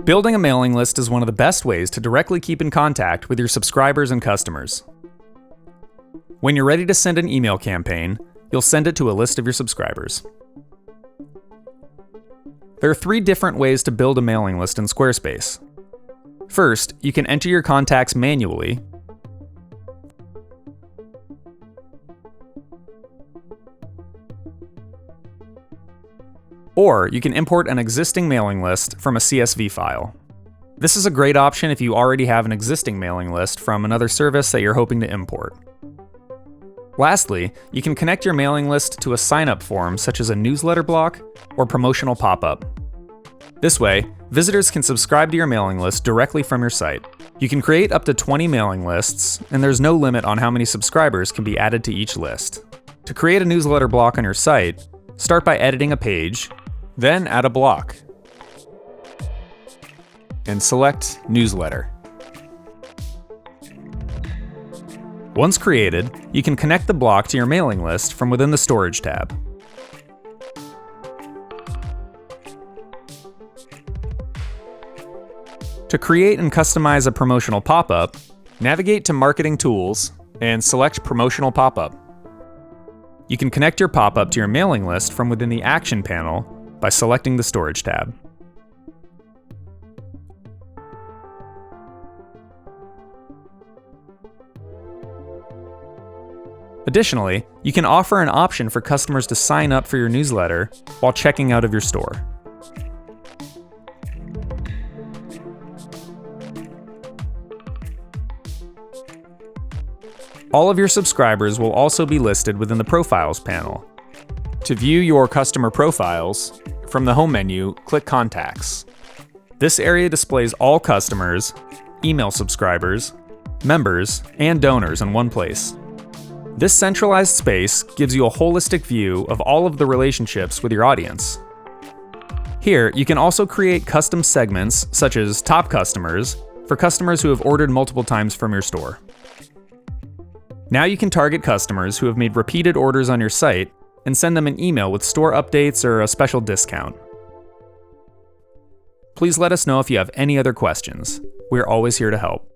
Building a mailing list is one of the best ways to directly keep in contact with your subscribers and customers. When you're ready to send an email campaign, you'll send it to a list of your subscribers. There are 3 different ways to build a mailing list in Squarespace. First, you can enter your contacts manually, or you can import an existing mailing list from a CSV file. This is a great option if you already have an existing mailing list from another service that you're hoping to import. Lastly, you can connect your mailing list to a sign-up form such as a newsletter block or promotional pop-up. This way, visitors can subscribe to your mailing list directly from your site. You can create up to 20 mailing lists, and there's no limit on how many subscribers can be added to each list. To create a newsletter block on your site, start by editing a page, then add a block, and select Newsletter. Once created, you can connect the block to your mailing list from within the Storage tab. To create and customize a promotional pop-up, navigate to Marketing Tools and select Promotional Pop-up. You can connect your pop-up to your mailing list from within the Action panel by selecting the Storage tab. Additionally, you can offer an option for customers to sign up for your newsletter while checking out of your store. All of your subscribers will also be listed within the Profiles panel. To view your customer profiles, from the home menu, click Contacts. This area displays all customers, email subscribers, members, and donors in one place. This centralized space gives you a holistic view of all of the relationships with your audience. Here, you can also create custom segments, such as Top Customers, for customers who have ordered multiple times from your store. Now you can target customers who have made repeated orders on your site and send them an email with store updates or a special discount. Please let us know if you have any other questions. We're always here to help.